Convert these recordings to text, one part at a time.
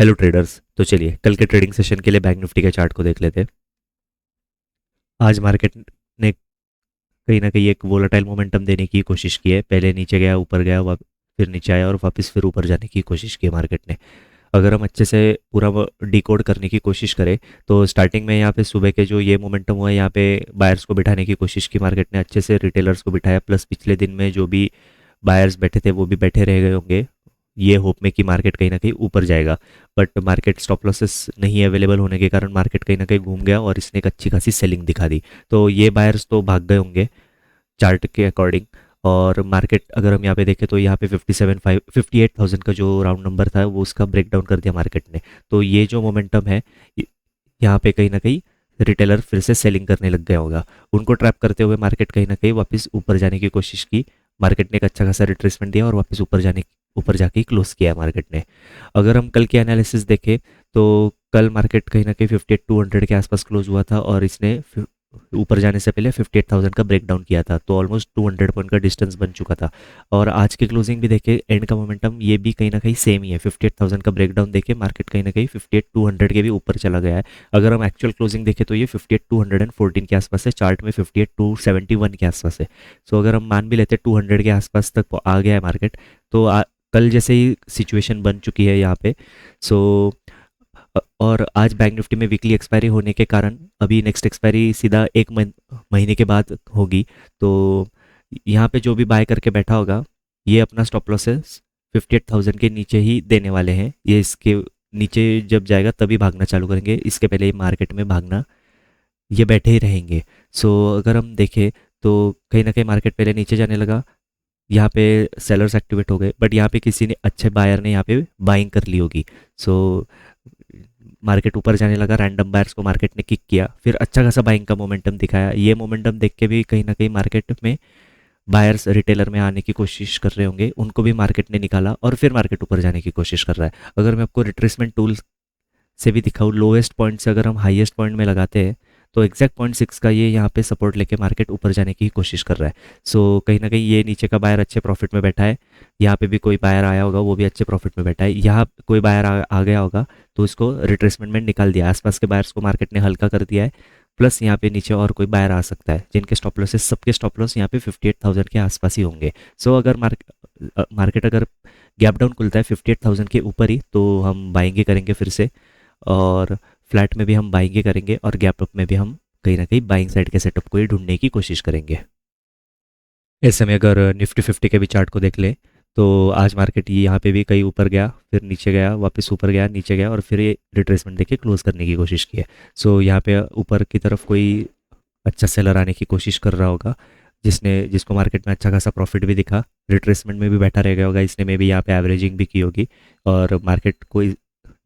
Hello traders. तो चलिए कल के ट्रेडिंग सेशन के लिए बैंक निफ्टी के चार्ट को देख लेते हैं। आज मार्केट ने कहीं ना कहीं एक वोलेटाइल मोमेंटम देने की कोशिश की है। पहले नीचे गया, ऊपर गया, फिर नीचे आया और वापस फिर ऊपर जाने की कोशिश की है मार्केट ने। अगर हम अच्छे से पूरा डिकोड करने की कोशिश करें तो स्टार्टिंग में यहाँ पे सुबह के जो ये मोमेंटम हुआ है, यहाँ पे बायर्स को बिठाने की कोशिश की मार्केट ने, अच्छे से रिटेलर्स को बिठाया, प्लस पिछले दिन में जो भी बायर्स बैठे थे वो भी बैठे रह गए होंगे ये होप में कि मार्केट कहीं ना कहीं ऊपर जाएगा। बट मार्केट स्टॉप लॉसेस नहीं अवेलेबल होने के कारण मार्केट कहीं ना कहीं घूम गया और इसने एक अच्छी खासी सेलिंग दिखा दी। तो ये बायर्स तो भाग गए होंगे चार्ट के अकॉर्डिंग। और मार्केट अगर हम यहाँ पे देखें तो यहाँ पे 58,000 का जो राउंड नंबर था वो उसका ब्रेक डाउन कर दिया मार्केट ने। तो ये जो मोमेंटम है यहाँ पे कहीं ना कहीं रिटेलर फिर से सेलिंग करने लग गया होगा। उनको ट्रैप करते हुए मार्केट कहीं ना कहीं वापस ऊपर जाने की कोशिश की। मार्केट ने एक अच्छा खासा रिट्रेसमेंट दिया और वापस ऊपर जाके क्लोज किया मार्केट ने। अगर हम कल के एनालिसिस देखें तो कल मार्केट कहीं ना कहीं 58,200 के आसपास क्लोज हुआ था और इसने ऊपर जाने से पहले 58,000 का ब्रेक डाउन किया था, तो ऑलमोस्ट 200 पॉइंट का डिस्टेंस बन चुका था। और आज की क्लोजिंग भी देखे, एंड का मोमेंटम ये भी कहीं ना कहीं सेम ही है। 58,000 का ब्रेक डाउन देखे मार्केट कहीं ना कहीं 58,200 के भी ऊपर चला गया है। अगर हम एक्चुअल क्लोजिंग देखें तो ये 58,214 के आसपास है, चार्ट में 58,271 के आसपास है। सो अगर हम मान भी लेते हैं 200 के आसपास तक आ गया है मार्केट, तो कल जैसे ही सिचुएशन बन चुकी है यहाँ पे। सो और आज बैंक निफ्टी में वीकली एक्सपायरी होने के कारण अभी नेक्स्ट एक्सपायरी सीधा एक महीने के बाद होगी। तो यहाँ पे जो भी बाय करके बैठा होगा ये अपना स्टॉप लॉसेस 58,000 के नीचे ही देने वाले हैं। ये इसके नीचे जब जाएगा तभी भागना चालू करेंगे, इसके पहले ये मार्केट में भागना ये बैठे ही रहेंगे। सो अगर हम देखें तो कहीं ना कहीं मार्केट पहले नीचे जाने लगा, यहाँ पे सेलर्स एक्टिवेट हो गए, बट यहाँ पे किसी ने अच्छे बायर ने यहाँ पे बाइंग कर ली होगी। सो मार्केट ऊपर जाने लगा, रैंडम बायर्स को मार्केट ने किक किया, फिर अच्छा खासा बाइंग का मोमेंटम दिखाया। ये मोमेंटम देख के भी कहीं ना कहीं मार्केट में बायर्स रिटेलर में आने की कोशिश कर रहे होंगे, उनको भी मार्केट ने निकाला और फिर मार्केट ऊपर जाने की कोशिश कर रहा है। अगर मैं आपको रिट्रेसमेंट टूल से भी दिखाऊँ, लोएस्ट पॉइंट से अगर हम हाईएस्ट पॉइंट में लगाते हैं तो एग्जैक्ट 0.6 का ये यहाँ पे सपोर्ट लेके मार्केट ऊपर जाने की कोशिश कर रहा है। सो कहीं ना कहीं ये नीचे का बायर अच्छे प्रॉफिट में बैठा है, यहाँ पे भी कोई बायर आया होगा वो भी अच्छे प्रॉफिट में बैठा है, यहाँ कोई बायर आ गया होगा तो इसको रिट्रेसमेंट में निकाल दिया, आसपास के बायर्स को मार्केट ने हल्का कर दिया है। प्लस यहाँ पे नीचे और कोई बायर आ सकता है जिनके स्टॉप लॉसेस, सबके स्टॉप लॉस यहाँ पे 58,000 के आसपास ही होंगे। सो अगर मार्केट अगर गैप डाउन खुलता है 58,000 के ऊपर ही तो हम बाइंग करेंगे फिर से, और फ्लैट में भी हम बाइंग करेंगे और गैप अप में भी हम कहीं ना कहीं बाइंग साइड के सेटअप को ही ढूंढने की कोशिश करेंगे। ऐसे में अगर निफ्टी 50 के भी चार्ट को देख ले तो आज मार्केट ये यहाँ पे भी कहीं ऊपर गया, फिर नीचे गया, वापस ऊपर गया, नीचे गया और फिर ये रिट्रेसमेंट देके क्लोज करने की कोशिश की है। सो यहाँ पे ऊपर की तरफ कोई अच्छा सेलर आने की कोशिश कर रहा होगा जिसको मार्केट में अच्छा खासा प्रॉफिट भी दिखा, रिट्रेसमेंट में भी बैठा रह गया होगा, इसने में भी यहाँ पे एवरेजिंग भी की होगी और मार्केट को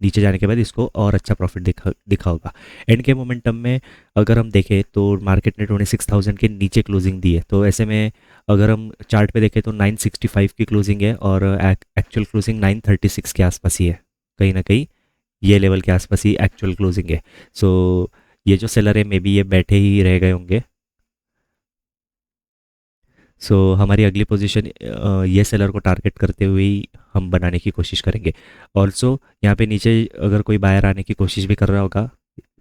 नीचे जाने के बाद इसको और अच्छा प्रॉफिट दिखा होगा। एंड के मोमेंटम में अगर हम देखें तो मार्केट ने 26,000 के नीचे क्लोजिंग दी है, तो ऐसे में अगर हम चार्ट पे देखें तो 965 की क्लोजिंग है और एक्चुअल क्लोजिंग 936 के आसपास ही है। कहीं ना कहीं ये लेवल के आसपास ही एक्चुअल क्लोजिंग है। सो ये जो सेलर है मे बी ये बैठे ही रह गए होंगे। सो हमारी अगली पोजीशन ये सेलर को टारगेट करते हुए ही हम बनाने की कोशिश करेंगे। ऑल्सो यहाँ पे नीचे अगर कोई बायर आने की कोशिश भी कर रहा होगा,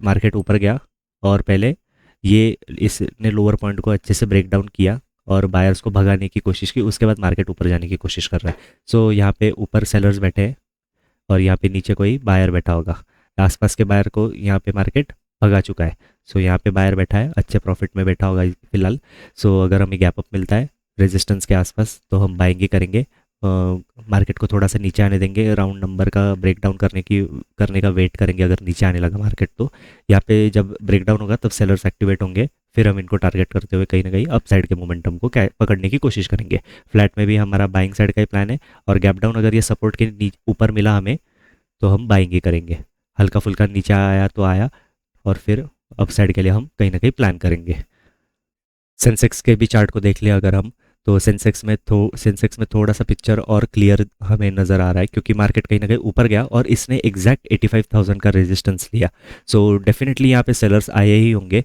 मार्केट ऊपर गया और पहले ये इसने लोअर पॉइंट को अच्छे से ब्रेक डाउन किया और बायर्स को भगाने की कोशिश की, उसके बाद मार्केट ऊपर जाने की कोशिश कर रहा है। सो यहाँ पे ऊपर सेलर्स बैठे हैं और यहाँ पे नीचे कोई बायर बैठा होगा, आसपास के बायर को यहाँ पे मार्केट भगा चुका है। सो यहाँ पे बायर बैठा है, अच्छे प्रॉफिट में बैठा होगा फिलहाल। सो अगर हमें गैप अप मिलता है रेजिस्टेंस के आसपास तो हम बाइंग ही करेंगे, मार्केट को थोड़ा सा नीचे आने देंगे, राउंड नंबर का ब्रेक डाउन करने का वेट करेंगे। अगर नीचे आने लगा मार्केट तो यहाँ पे जब ब्रेक डाउन होगा तब सेलर्स एक्टिवेट होंगे, फिर हम इनको टारगेट करते हुए कहीं ना कहीं अप साइड के मोमेंटम को पकड़ने की कोशिश करेंगे। फ्लैट में भी हमारा बाइंग साइड का ही प्लान है और गैप डाउन अगर ये सपोर्ट के ऊपर मिला हमें तो हम बाइंग ही करेंगे। हल्का फुल्का नीचे आया तो आया और फिर अप साइड के लिए हम कहीं ना कहीं प्लान करेंगे। सेंसेक्स के भी चार्ट को देख लिया अगर हम, तो सेंसेक्स में थोड़ा सा पिक्चर और क्लियर हमें नज़र आ रहा है क्योंकि मार्केट कहीं ना कहीं ऊपर गया और इसने एग्जैक्ट 85,000 का रेजिस्टेंस लिया। सो डेफिनेटली यहाँ पे सेलर्स आए ही होंगे,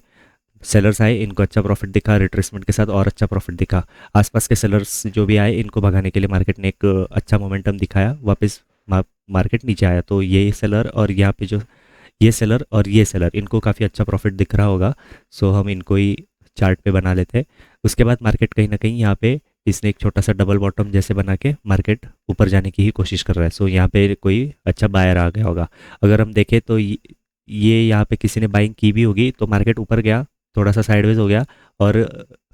सेलर्स आए, इनको अच्छा प्रॉफिट दिखा, रिट्रेसमेंट के साथ और अच्छा प्रॉफिट दिखा। आसपास के सेलर्स जो भी आए इनको भगाने के लिए मार्केट ने एक अच्छा मोमेंटम दिखाया, वापस मार्केट नीचे आया तो ये सेलर और यहाँ पे जो ये सेलर और ये सेलर इनको काफ़ी अच्छा प्रॉफिट दिख रहा होगा, सो हम इनको ही चार्ट पे बना लेते हैं। उसके बाद मार्केट कहीं ना कहीं यहाँ पे इसने एक छोटा सा डबल बॉटम जैसे बना के मार्केट ऊपर जाने की ही कोशिश कर रहा है, सो यहाँ पे कोई अच्छा बायर आ गया होगा। अगर हम देखें तो ये यहाँ पे किसी ने बाइंग की भी होगी, तो मार्केट ऊपर गया, थोड़ा सा साइडवेज हो गया और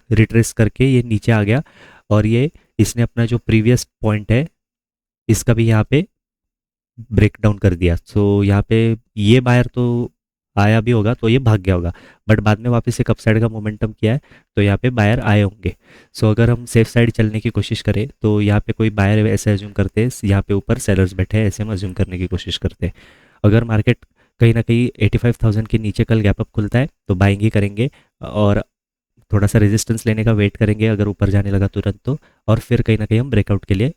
रिट्रेस करके ये नीचे आ गया, और ये इसने अपना जो प्रीवियस पॉइंट है इसका भी यहाँ पे ब्रेक डाउन कर दिया। सो यहाँ पे ये बायर तो आया भी होगा तो ये भाग गया होगा, बट बाद में वापस एक अपसाइड का मोमेंटम किया है तो यहाँ पे बायर आए होंगे। सो अगर हम सेफ साइड चलने की कोशिश करें तो यहाँ पे कोई बायर ऐसे एज्यूम करते हैं, यहाँ पे ऊपर सेलर्स बैठे हैं ऐसे हम एज्यूम करने की कोशिश करते हैं। अगर मार्केट कहीं ना कहीं 85,000 के नीचे कल गैप अप खुलता है तो बाइंग ही करेंगे, और थोड़ा सा रेजिस्टेंस लेने का वेट करेंगे अगर ऊपर जाने लगा तुरंत तो, और फिर कहीं ना कहीं हम ब्रेकआउट के लिए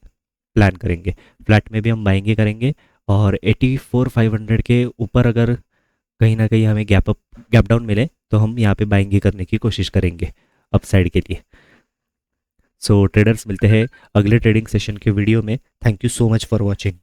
प्लान करेंगे। फ्लैट में भी हम बाइंग ही करेंगे, और 84,500 के ऊपर अगर कहीं ना कहीं हमें गैप डाउन मिले तो हम यहाँ पे बाइंग ही करने की कोशिश करेंगे अपसाइड के लिए। सो ट्रेडर्स मिलते हैं अगले ट्रेडिंग सेशन के वीडियो में। Thank you so much for watching.